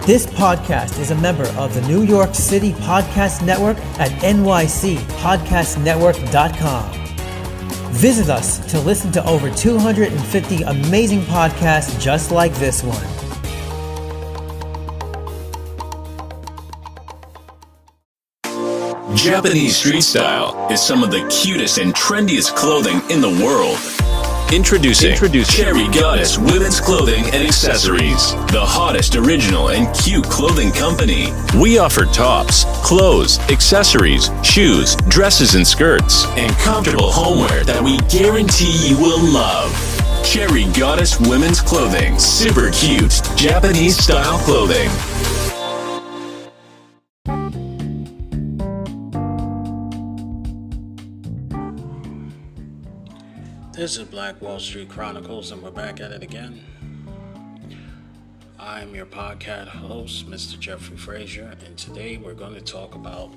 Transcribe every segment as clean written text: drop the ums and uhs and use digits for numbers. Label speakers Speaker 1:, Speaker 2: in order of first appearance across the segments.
Speaker 1: This podcast is a member of the New York City Podcast Network at nycpodcastnetwork.com. Visit us to listen to over 250 amazing podcasts just like this one.
Speaker 2: Japanese street style is some of the cutest and trendiest clothing in the world. Introducing Cherry Goddess Women's Clothing and Accessories, the hottest original and cute clothing company. We offer tops, clothes, accessories, shoes, dresses and skirts, and comfortable homeware that we guarantee you will love. Cherry Goddess Women's Clothing, super cute Japanese style clothing.
Speaker 3: This is Black Wall Street Chronicles, and we're back at it again. I'm your podcast host, Mr. Jeffrey Frazier, and today we're going to talk about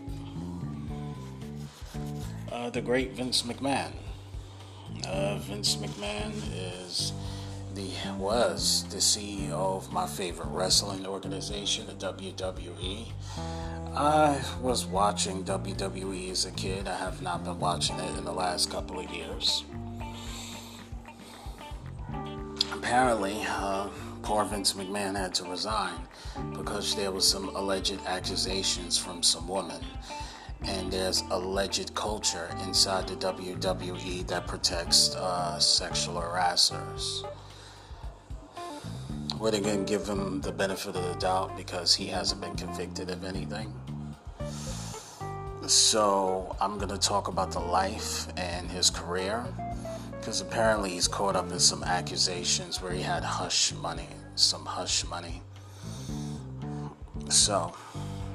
Speaker 3: the great Vince McMahon. Vince McMahon was the CEO of my favorite wrestling organization, the WWE. I was watching WWE as a kid. I have not been watching it in the last couple of years. Apparently, poor Vince McMahon had to resign because there was some alleged accusations from some woman. And there's alleged culture inside the WWE that protects sexual harassers. We're going to give him the benefit of the doubt because he hasn't been convicted of anything. So I'm going to talk about the life and his career. Because apparently he's caught up in some accusations where he had some hush money. So,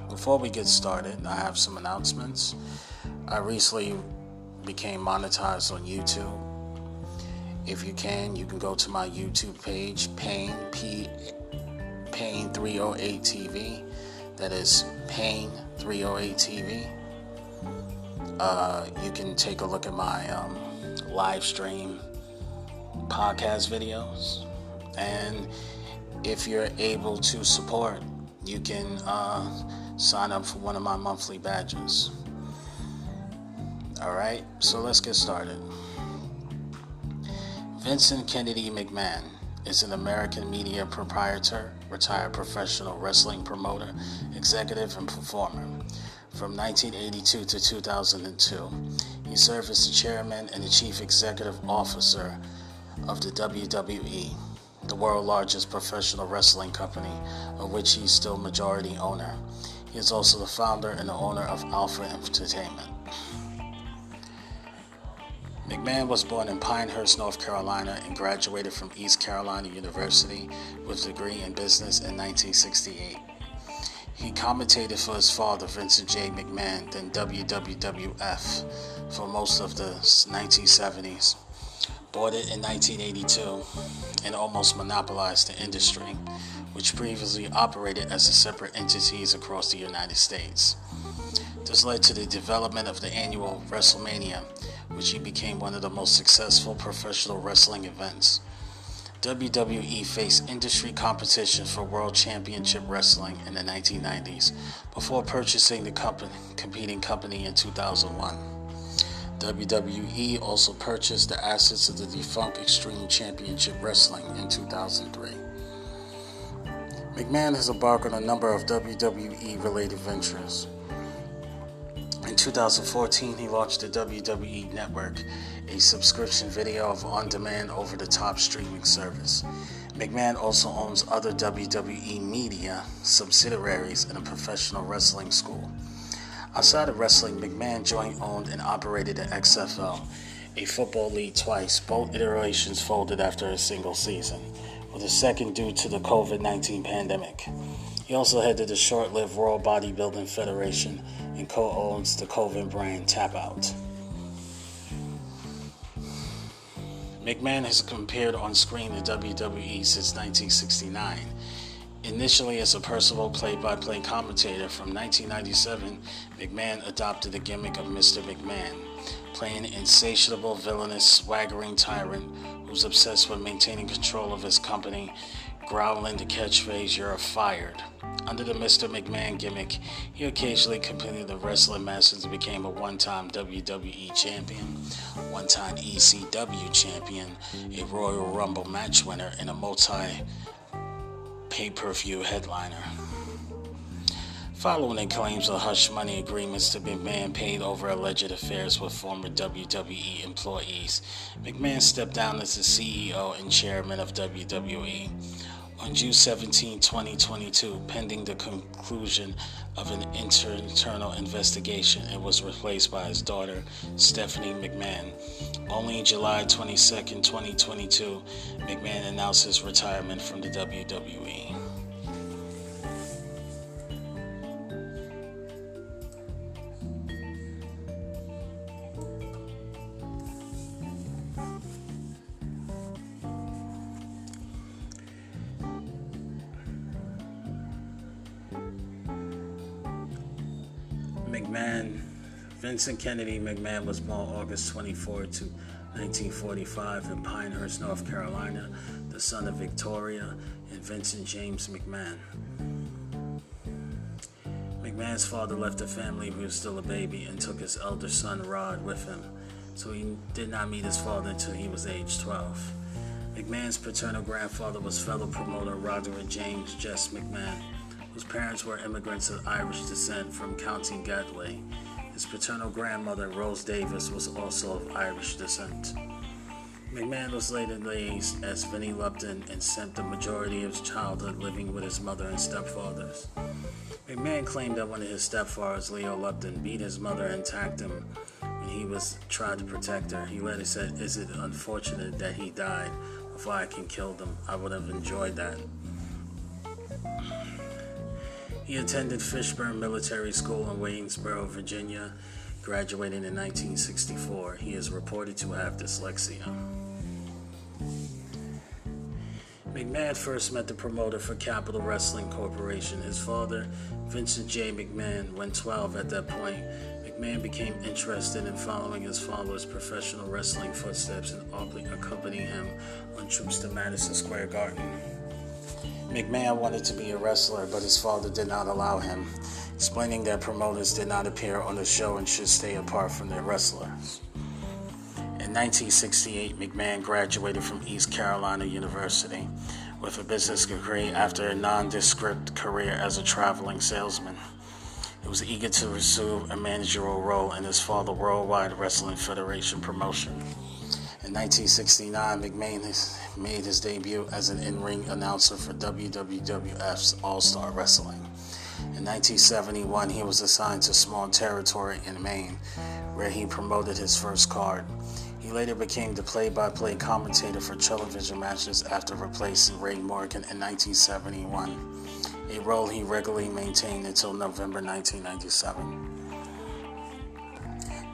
Speaker 3: before we get started, I have some announcements. I recently became monetized on YouTube. If you can go to my YouTube page, Pain 308 TV. That is Pain 308 TV. You can take a look at my live stream podcast videos, and if you're able to support, you can sign up for one of my monthly badges. Alright, so let's get started. Vincent Kennedy McMahon is an American media proprietor, retired professional wrestling promoter, executive, and performer. From 1982 to 2002, he served as the chairman and the chief executive officer of the WWE, the world's largest professional wrestling company, of which he is still majority owner. He is also the founder and the owner of Alpha Entertainment. McMahon was born in Pinehurst, North Carolina, and graduated from East Carolina University with a degree in business in 1968. He commentated for his father, Vincent J. McMahon, then WWF, for most of the 1970s. Bought it in 1982 and almost monopolized the industry, which previously operated as separate entities across the United States. This led to the development of the annual WrestleMania, which he became one of the most successful professional wrestling events. WWE faced industry competition for World Championship Wrestling in the 1990s before purchasing the competing company in 2001. WWE also purchased the assets of the defunct Extreme Championship Wrestling in 2003. McMahon has embarked on a number of WWE-related ventures. In 2014, he launched the WWE Network, a subscription video of on-demand over-the-top streaming service. McMahon also owns other WWE media subsidiaries and a professional wrestling school. Outside of wrestling, McMahon joint owned and operated the XFL, a football league twice, both iterations folded after a single season, with the second due to the COVID-19 pandemic. He also headed the short-lived World Bodybuilding Federation and co-owns the Coven brand Tap Out. McMahon has appeared on screen in WWE since 1969. Initially as a personal play-by-play commentator, from 1997, McMahon adopted the gimmick of Mr. McMahon, playing an insatiable, villainous, swaggering tyrant who's obsessed with maintaining control of his company, growling the catchphrase, "You're fired," Under the Mr. McMahon gimmick, he occasionally competed in wrestling matches and became a one-time WWE champion, one-time ECW champion, a Royal Rumble match winner, and a multi-pay-per-view headliner. Following the claims of hush money agreements to McMahon paid over alleged affairs with former WWE employees, McMahon stepped down as the CEO and chairman of WWE. On June 17, 2022, pending the conclusion of an internal investigation, it was replaced by his daughter, Stephanie McMahon. Only July 22, 2022, McMahon announced his retirement from the WWE. McMahon, Vincent Kennedy McMahon was born August 24, 1945 in Pinehurst, North Carolina, the son of Victoria and Vincent James McMahon. McMahon's father left the family when he was still a baby and took his elder son Rod with him, so he did not meet his father until he was age 12. McMahon's paternal grandfather was fellow promoter Roderick James Jess McMahon, whose parents were immigrants of Irish descent from County Galway. His paternal grandmother, Rose Davis, was also of Irish descent. McMahon was later raised as Vinnie Lupton and spent the majority of his childhood living with his mother and stepfathers. McMahon claimed that one of his stepfathers, Leo Lupton, beat his mother and attacked him when he was trying to protect her. He later said, "Is it unfortunate that he died before I can kill them? I would have enjoyed that." He attended Fishburne Military School in Waynesboro, Virginia, graduating in 1964. He is reported to have dyslexia. McMahon first met the promoter for Capital Wrestling Corporation, his father, Vincent J. McMahon. When 12 at that point, McMahon became interested in following his father's professional wrestling footsteps and accompanying him on trips to Madison Square Garden. McMahon wanted to be a wrestler, but his father did not allow him, explaining that promoters did not appear on the show and should stay apart from their wrestlers. In 1968, McMahon graduated from East Carolina University with a business degree after a nondescript career as a traveling salesman. He was eager to pursue a managerial role in his father's Worldwide Wrestling Federation promotion. In 1969, McMahon made his debut as an in-ring announcer for WWF's All-Star Wrestling. In 1971, he was assigned to small territory in Maine, where he promoted his first card. He later became the play-by-play commentator for television matches after replacing Ray Morgan in 1971, a role he regularly maintained until November 1997.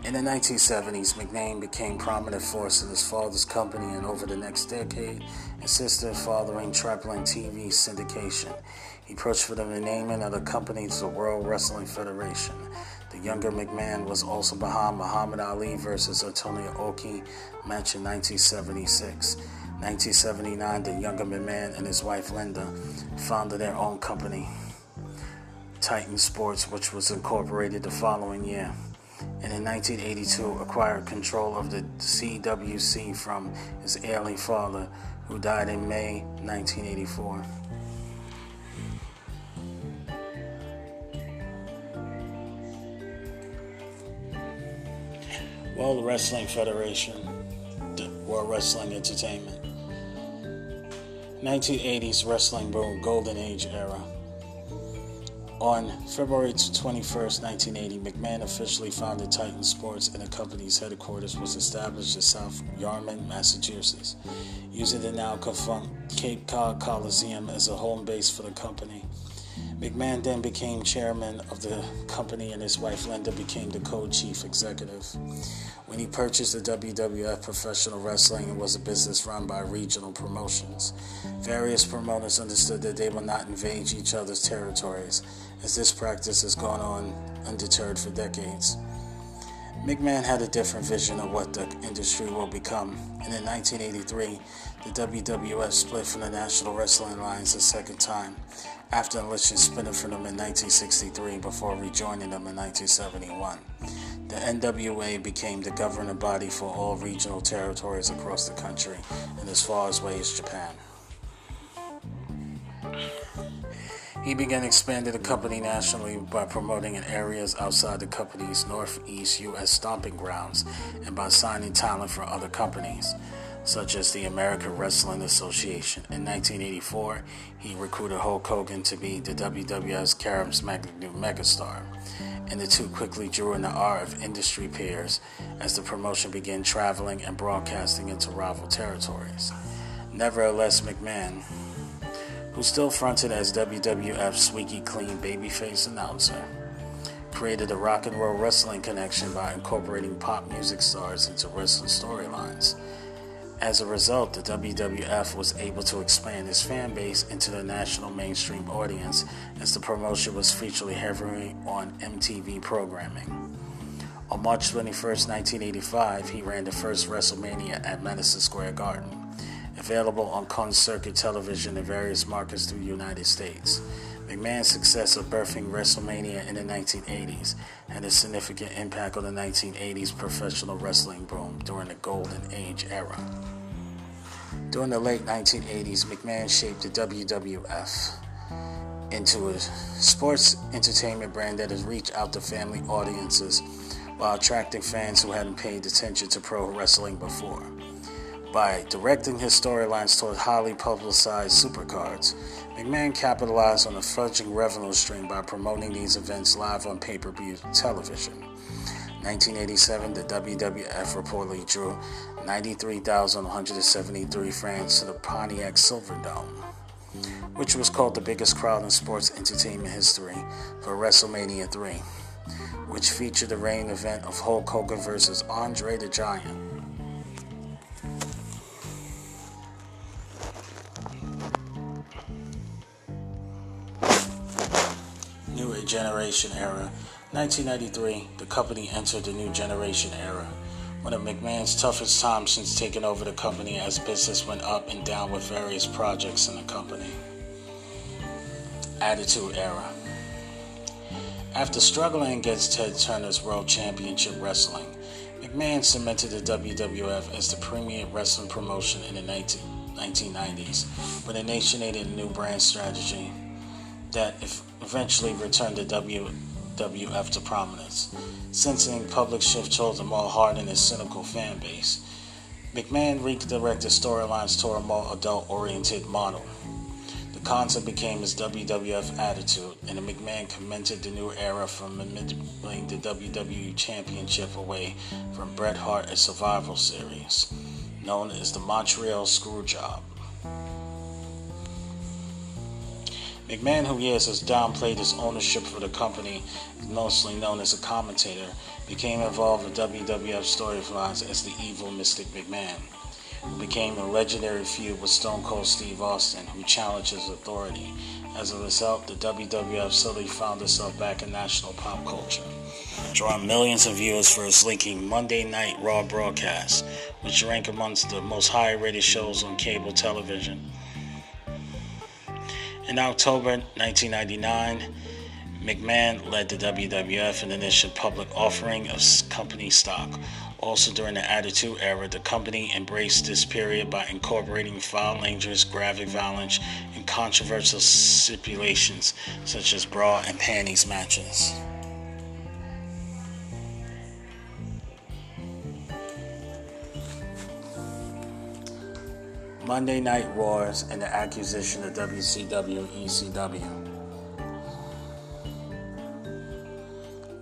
Speaker 3: In the 1970s, McMahon became a prominent force in his father's company and over the next decade assisted in fathering tripling TV syndication. He pushed for the renaming of the company to the World Wrestling Federation. The younger McMahon was also behind Muhammad Ali vs. Antonio Oki match in 1976. 1979, the younger McMahon and his wife Linda founded their own company, Titan Sports, which was incorporated the following year. And in 1982 acquired control of the CWC from his ailing father, who died in May 1984. World Wrestling Federation, World Wrestling Entertainment. 1980s wrestling boom, Golden Age era. On February 21st, 1980, McMahon officially founded Titan Sports, and the company's headquarters was established in South Yarmouth, Massachusetts, using the now defunct Cape Cod Coliseum as a home base for the company. McMahon then became chairman of the company, and his wife Linda became the co-chief executive. When he purchased the WWF Professional Wrestling, it was a business run by regional promotions. Various promoters understood that they would not invade each other's territories, as this practice has gone on undeterred for decades. McMahon had a different vision of what the industry will become, and in 1983, The WWF split from the National Wrestling Alliance a second time, after enlisting splintered from them in 1963 before rejoining them in 1971. The NWA became the governing body for all regional territories across the country and as far away as Japan. He began expanding the company nationally by promoting in areas outside the company's Northeast U.S. stomping grounds and by signing talent for other companies, such as the American Wrestling Association. In 1984, he recruited Hulk Hogan to be the WWF's charismatic megastar, and the two quickly drew in the ire of industry peers as the promotion began traveling and broadcasting into rival territories. Nevertheless, McMahon, who still fronted as WWF's squeaky clean babyface announcer, created a rock and roll wrestling connection by incorporating pop music stars into wrestling storylines. As a result, the WWF was able to expand its fan base into the national mainstream audience as the promotion was featured heavily on MTV programming. On March 21, 1985, he ran the first WrestleMania at Madison Square Garden, available on closed-circuit television in various markets through the United States. McMahon's success of birthing WrestleMania in the 1980s had a significant impact on the 1980s professional wrestling boom during the Golden Age era. During the late 1980s, McMahon shaped the WWF into a sports entertainment brand that has reached out to family audiences while attracting fans who hadn't paid attention to pro wrestling before. By directing his storylines toward highly publicized supercards, McMahon capitalized on the fledgling revenue stream by promoting these events live on pay-per-view television. In 1987, the WWF reportedly drew 93,173 fans to the Pontiac Silverdome, which was called the biggest crowd in sports entertainment history for WrestleMania 3, which featured the main event of Hulk Hogan vs. Andre the Giant. New Generation Era. 1993, the company entered the New Generation Era, one of McMahon's toughest times since taking over the company as business went up and down with various projects in the company. Attitude Era. After struggling against Ted Turner's World Championship Wrestling, McMahon cemented the WWF as the premier wrestling promotion in the 1990s, but initiated a new brand strategy that eventually returned the WWF to prominence. Sensing public shift towards a more hardened and cynical fan base, McMahon redirected storylines toward a more adult-oriented model. The concept became his WWF attitude, and McMahon commented the new era from manipulating the WWE Championship away from Bret Hart at Survival Series, known as the Montreal Screwjob. McMahon, who years has downplayed his ownership for the company, mostly known as a commentator, became involved with WWF storylines as the evil Mystic McMahon, who became a legendary feud with Stone Cold Steve Austin, who challenged his authority. As a result, the WWF slowly found itself back in national pop culture, drawing millions of viewers for its leaking Monday Night Raw broadcast, which rank amongst the most high-rated shows on cable television. In October 1999, McMahon led the WWF in the initial public offering of company stock. Also during the Attitude Era, the company embraced this period by incorporating foul language, graphic violence, and controversial stipulations such as bra and panties matches. Monday Night Wars and the acquisition of WCW and ECW.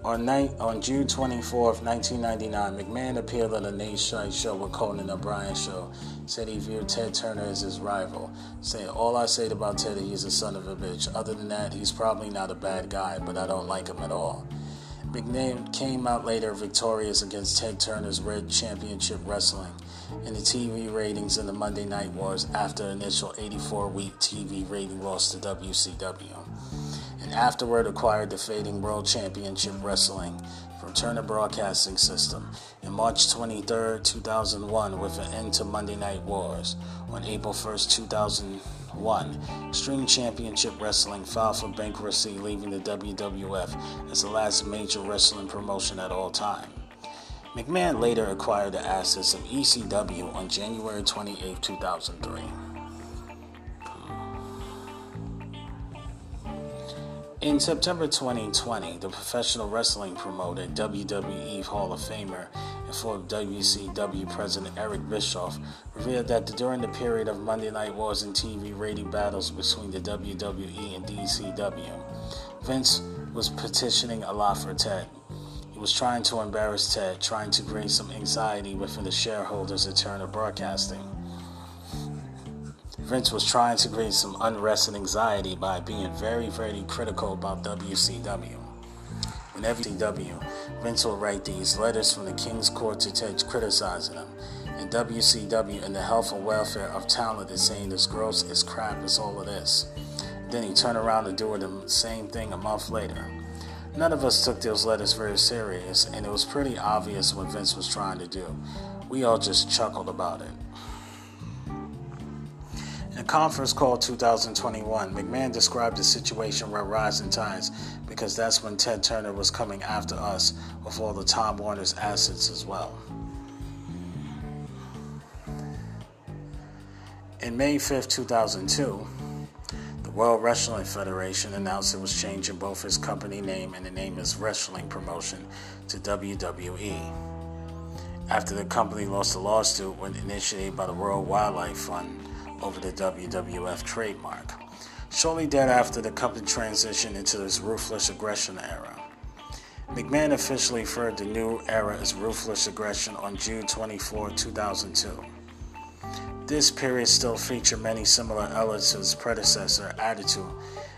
Speaker 3: On June 24, 1999, McMahon appeared on the Nate Shite Show with Conan O'Brien Show, said he viewed Ted Turner as his rival, saying, "All I say about Ted is he's a son of a bitch. Other than that, he's probably not a bad guy, but I don't like him at all." McMahon came out later victorious against Ted Turner's Red Championship Wrestling in the TV ratings in the Monday Night Wars after the initial 84-week TV rating loss to WCW, and afterward acquired the fading World Championship Wrestling from Turner Broadcasting System, and March 23, 2001, with an end to Monday Night Wars. On April 1, 2001, Extreme Championship Wrestling filed for bankruptcy, leaving the WWF as the last major wrestling promotion at all time. McMahon later acquired the assets of ECW on January 28, 2003. In September 2020, the professional wrestling promoter, WWE Hall of Famer, and former WCW President Eric Bischoff revealed that during the period of Monday Night Wars and TV rating battles between the WWE and DCW, Vince was petitioning a lot for Ted. He was trying to embarrass Ted, trying to create some anxiety within the shareholders at Turner Broadcasting. Vince was trying to create some unrest and anxiety by being very, very critical about WCW. Whenever WCW, Vince will write these letters from the King's Court to Ted criticizing him, and WCW and the health and welfare of talent is saying it's gross, it's crap, it's all of this. Then he turned around and do the same thing a month later. None of us took those letters very serious, and it was pretty obvious what Vince was trying to do. We all just chuckled about it. In a conference call 2021, McMahon described the situation where rising tides, because that's when Ted Turner was coming after us with all the Time Warner's assets as well. In May 5, 2002, the World Wrestling Federation announced it was changing both its company name and the name of its wrestling promotion to WWE, after the company lost a lawsuit when initiated by the World Wildlife Fund over the WWF trademark. Shortly thereafter, the company transitioned into its Ruthless Aggression era. McMahon officially referred to the new era as Ruthless Aggression on June 24, 2002. This period still featured many similar elements to its predecessor, Attitude,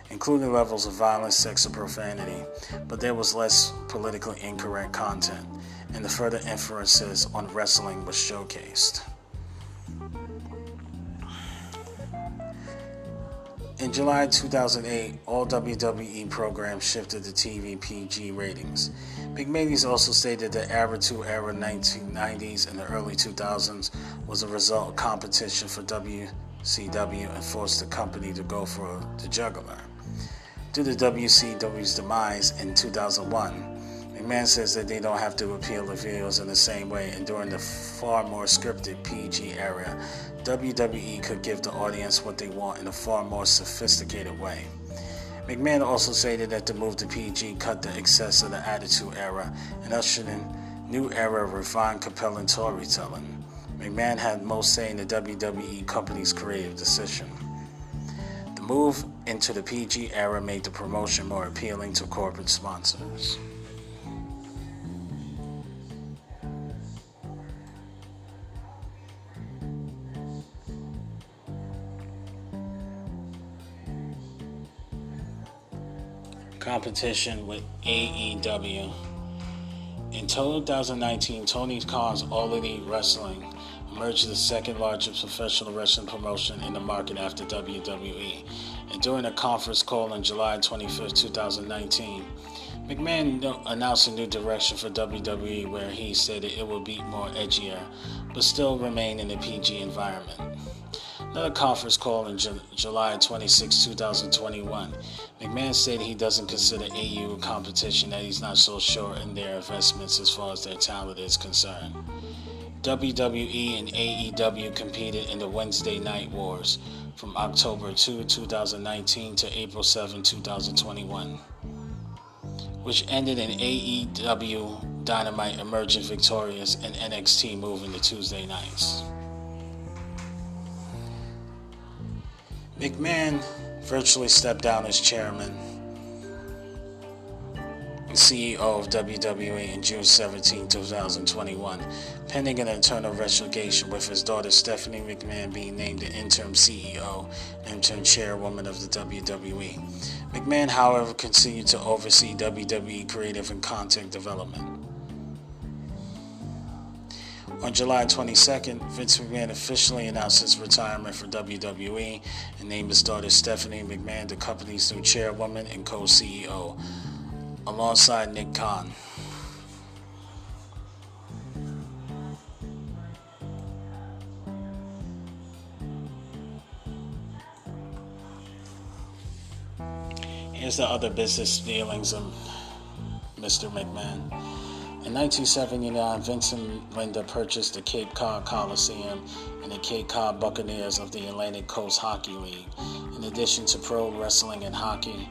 Speaker 3: including levels of violence, sex, and profanity, but there was less politically incorrect content, and the further emphasis on wrestling was showcased. In July 2008, all WWE programs shifted to TV PG ratings. McMahon also stated that Attitude Era 1990s and the early 2000s was a result of competition for WCW and forced the company to go for the jugular. Due to WCW's demise in 2001, McMahon says that they don't have to appeal the viewers in the same way, and during the far more scripted PG era, WWE could give the audience what they want in a far more sophisticated way. McMahon also stated that the move to PG cut the excess of the Attitude Era and ushered in new era of refined, compelling storytelling. McMahon had most say in the WWE company's creative decision. The move into the PG era made the promotion more appealing to corporate sponsors. Competition with AEW. In 2019, Tony Khan's All Elite Wrestling emerged as the second largest professional wrestling promotion in the market after WWE. And during a conference call on July 25, 2019, McMahon announced a new direction for WWE, where he stated it would be more edgier, but still remain in the PG environment. Another conference call in July 26, 2021, McMahon stated he doesn't consider AEW competition, that he's not so sure in their investments as far as their talent is concerned. WWE and AEW competed in the Wednesday Night Wars from October 2, 2019 to April 7, 2021, which ended in AEW Dynamite emerging victorious and NXT moving to Tuesday nights. McMahon virtually stepped down as chairman and CEO of WWE in June 17, 2021, pending an internal investigation, with his daughter Stephanie McMahon being named the interim CEO and interim chairwoman of the WWE. McMahon, however, continued to oversee WWE creative and content development. On July 22nd, Vince McMahon officially announced his retirement from WWE and named his daughter Stephanie McMahon the company's new chairwoman and co-CEO, alongside Nick Khan. Here's the other business dealings of Mr. McMahon. In 1979, Vince and Linda purchased the Cape Cod Coliseum and the Cape Cod Buccaneers of the Atlantic Coast Hockey League. In addition to pro wrestling and hockey,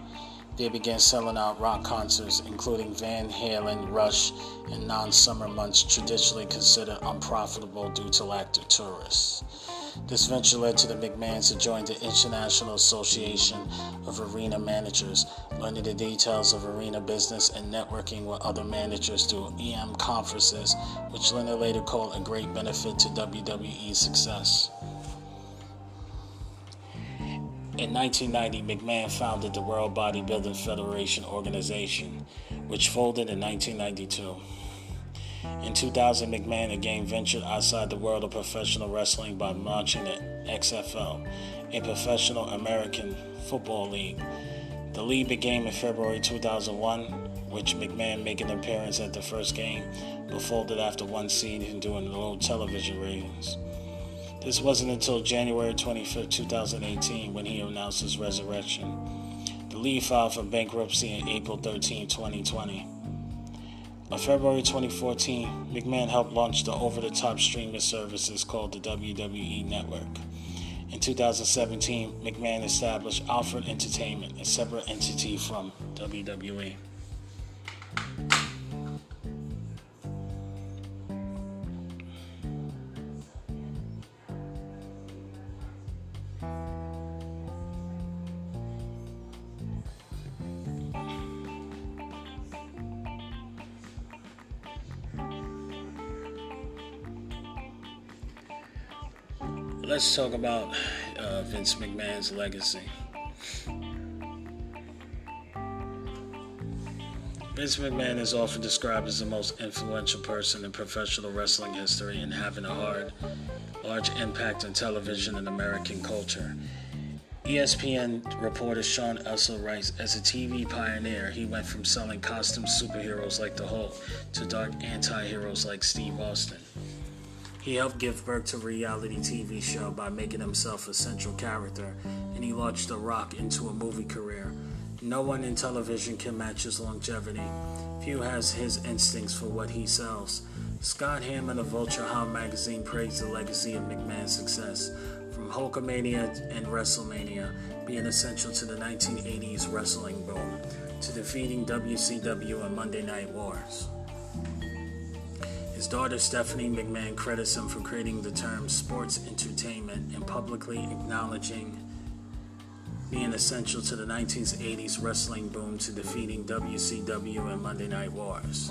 Speaker 3: they began selling out rock concerts, including Van Halen, Rush, and non-summer months traditionally considered unprofitable due to lack of tourists. This venture led to the McMahons to join the International Association of Arena Managers, learning the details of arena business and networking with other managers through EM conferences, which Linda later called a great benefit to WWE's success. In 1990, McMahon founded the World Bodybuilding Federation organization, which folded in 1992. In 2000, McMahon again ventured outside the world of professional wrestling by launching the XFL, a professional American football league. The league began in February 2001, which McMahon making an appearance at the first game, but folded after one season due to low television ratings. This wasn't until January 25, 2018, when he announced his resurrection. The league filed for bankruptcy on April 13, 2020. On February 2014, McMahon helped launch the over-the-top streaming services called the WWE Network. In 2017, McMahon established Alfred Entertainment, a separate entity from WWE. Let's talk about Vince McMahon's legacy. Vince McMahon is often described as the most influential person in professional wrestling history and having a large impact on television and American culture. ESPN reporter Sean Ussel writes, as a TV pioneer, he went from selling costume superheroes like the Hulk to dark anti-heroes like Steve Austin. He helped give birth to a reality TV show by making himself a central character, and he launched The Rock into a movie career. No one in television can match his longevity. Few has his instincts for what he sells. Scott Hammond of Vulture Hound magazine praised the legacy of McMahon's success, from Hulkamania and WrestleMania being essential to the 1980s wrestling boom, to defeating WCW and Monday Night Wars. His daughter Stephanie McMahon credits him for creating the term sports entertainment and publicly acknowledging being essential to the 1980s wrestling boom to defeating WCW and Monday Night Wars.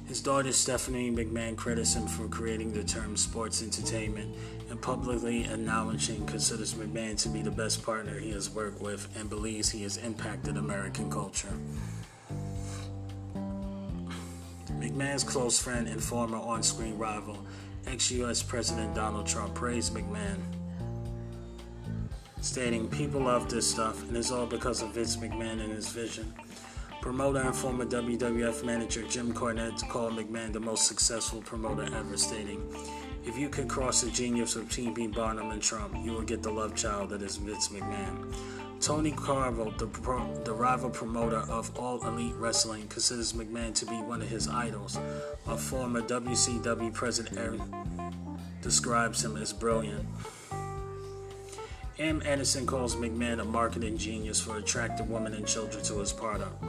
Speaker 3: His daughter Stephanie McMahon credits him for creating the term sports entertainment and publicly considers McMahon to be the best partner he has worked with and believes he has impacted American culture. McMahon's close friend and former on-screen rival, ex-U.S. President Donald Trump, praised McMahon, stating, "People love this stuff, and it's all because of Vince McMahon and his vision." Promoter and former WWF manager Jim Cornette called McMahon the most successful promoter ever, stating, "If you could cross the genius of T.B. Barnum and Trump, you will get the love child that is Vince McMahon." Tony Carvel, the rival promoter of All Elite Wrestling, considers McMahon to be one of his idols. A former WCW president describes him as brilliant. M. Edison calls McMahon a marketing genius for attracting women and children to his product,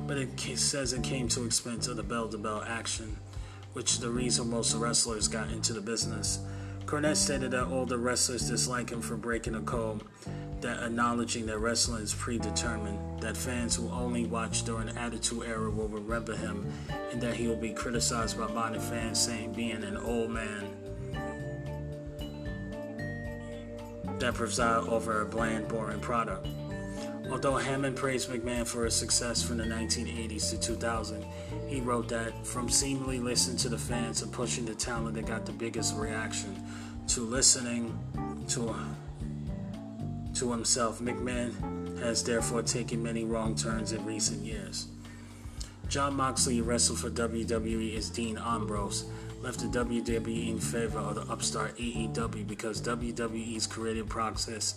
Speaker 3: but it says it came to expense of the bell-to-bell action, which is the reason most wrestlers got into the business. Cornette stated that all the wrestlers dislike him for breaking a code, that acknowledging that wrestling is predetermined, that fans who only watch during the Attitude Era will remember him, and that he will be criticized by modern fans saying being an old man that preside over a bland, boring product. Although Hammond praised McMahon for his success from the 1980s to 2000, he wrote that, from seemingly listening to the fans and pushing the talent that got the biggest reaction, to listening to himself, McMahon has therefore taken many wrong turns in recent years. Jon Moxley wrestled for WWE as Dean Ambrose, left the WWE in favor of the upstart AEW because WWE's creative process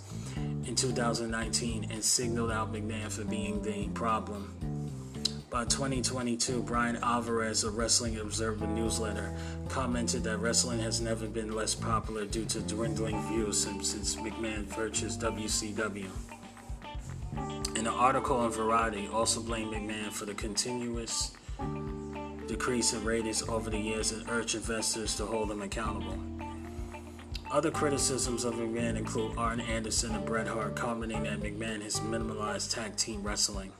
Speaker 3: in 2019 and signaled out McMahon for being the problem. By 2022, Brian Alvarez of Wrestling Observer newsletter commented that wrestling has never been less popular due to dwindling views since McMahon purchased WCW. An article in Variety also blamed McMahon for the continuous decrease in ratings over the years and urged investors to hold him accountable. Other criticisms of McMahon include Arn Anderson and Bret Hart commenting that McMahon has minimalized tag team wrestling,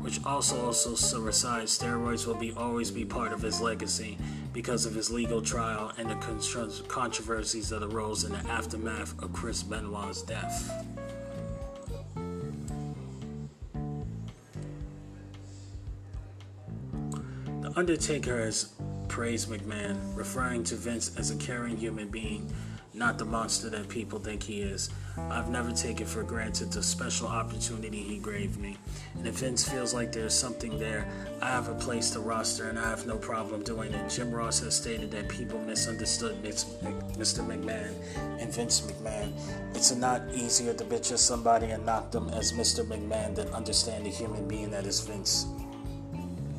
Speaker 3: which also recites steroids will always be part of his legacy because of his legal trial and the controversies that arose in the aftermath of Chris Benoit's death. The Undertaker has praised McMahon, referring to Vince as a caring human being, not the monster that people think he is. I've never taken for granted the special opportunity he gave me. And if Vince feels like there's something there, I have a place to roster and I have no problem doing it. Jim Ross has stated that people misunderstood Mr. McMahon and Vince McMahon. It's not easier to bitch at somebody and knock them as Mr. McMahon than understand the human being that is Vince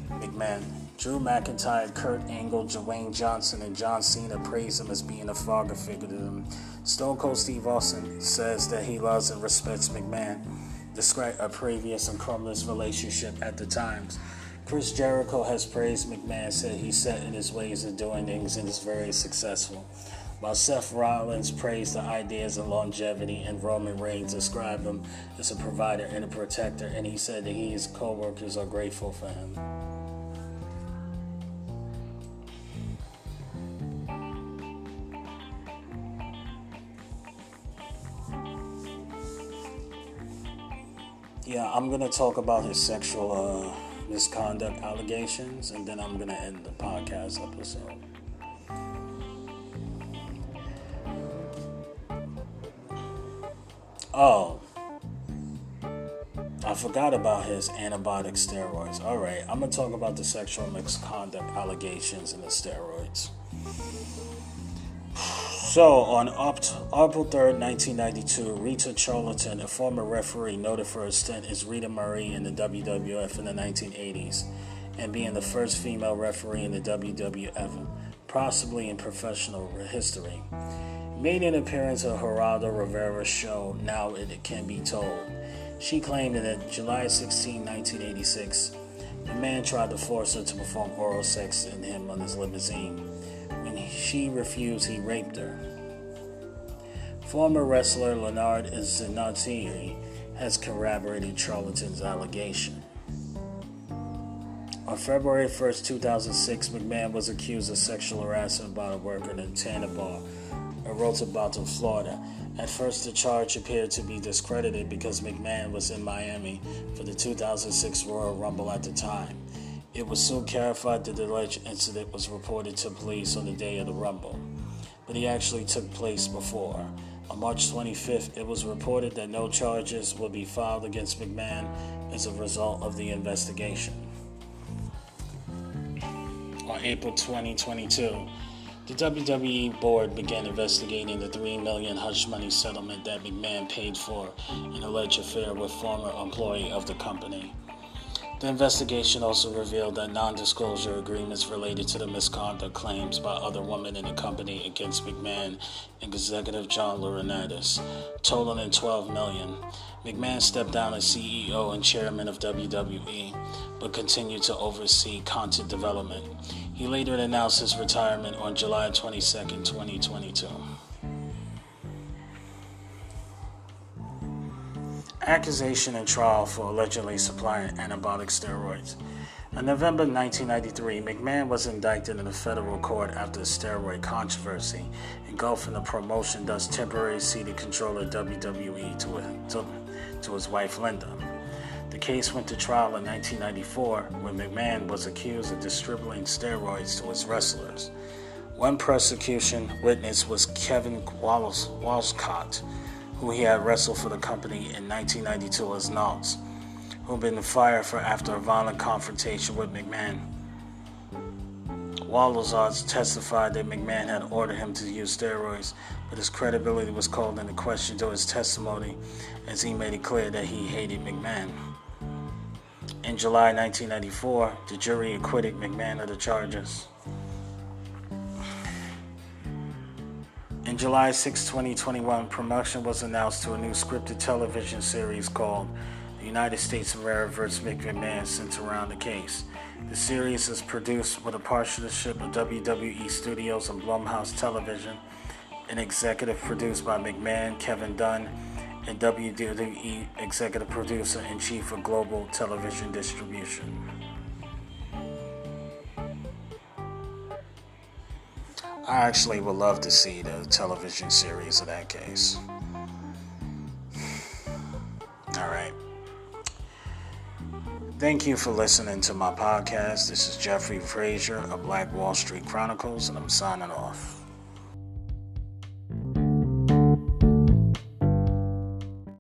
Speaker 3: McMahon. Drew McIntyre, Kurt Angle, Dwayne Johnson, and John Cena praise him as being a father figure to them. Stone Cold Steve Austin says that he loves and respects McMahon, despite a previous and crumbless relationship at the times. Chris Jericho has praised McMahon, said he's set in his ways of doing things and is very successful. While Seth Rollins praised the ideas of longevity, and Roman Reigns described him as a provider and a protector, and he said that he and his co-workers are grateful for him. Yeah, I'm going to talk about his sexual misconduct allegations, and then I'm going to end the podcast episode. Oh, I forgot about his anabolic steroids. Alright, I'm going to talk about the sexual misconduct allegations and the steroids. So, on April 3rd, 1992, Rita Charlton, a former referee noted for her stint as Rita Marie in the WWF in the 1980s, and being the first female referee in the WWF, possibly in professional history, made an appearance on Geraldo Rivera's show, Now It Can Be Told. She claimed that on July 16, 1986, the man tried to force her to perform oral sex in him on his limousine. When she refused, he raped her. Former wrestler Leonard Zinati has corroborated Charlton's allegation. On February 1st, 2006, McMahon was accused of sexual harassment by a worker in Tanabar, Roosevelt, Florida. At first, the charge appeared to be discredited because McMahon was in Miami for the 2006 Royal Rumble at the time. It was soon clarified that the alleged incident was reported to police on the day of the Rumble, but it actually took place before. On March 25th, it was reported that no charges would be filed against McMahon as a result of the investigation. On April 2022, the WWE board began investigating the $3 million hush money settlement that McMahon paid for an alleged affair with former employee of the company. The investigation also revealed that non-disclosure agreements related to the misconduct claims by other women in the company against McMahon and executive John Laurinaitis, totaling $12 million. McMahon stepped down as CEO and chairman of WWE, but continued to oversee content development. He later announced his retirement on July 22, 2022. Accusation and trial for allegedly supplying anabolic steroids. In November 1993, McMahon was indicted in a federal court after a steroid controversy engulfing the promotion, thus temporarily ceded control of WWE to his wife Linda. The case went to trial in 1994 when McMahon was accused of distributing steroids to his wrestlers. One prosecution witness was Kevin Walcott, who he had wrestled for the company in 1992 as Knox, who had been fired after a violent confrontation with McMahon. Wallazard testified that McMahon had ordered him to use steroids, but his credibility was called into question during his testimony as he made it clear that he hated McMahon. In July 1994, the jury acquitted McMahon of the charges. In July 6, 2021, promotion was announced to a new scripted television series called The United States of America vs. McMahon, centered around the case. The series is produced with a partnership of WWE Studios and Blumhouse Television and executive produced by McMahon, Kevin Dunn, and WWE executive producer and chief of global television distribution. I actually would love to see the television series of that case. Alright. Thank you for listening to my podcast. This is Jeffrey Frazier of Black Wall Street Chronicles, and I'm signing off.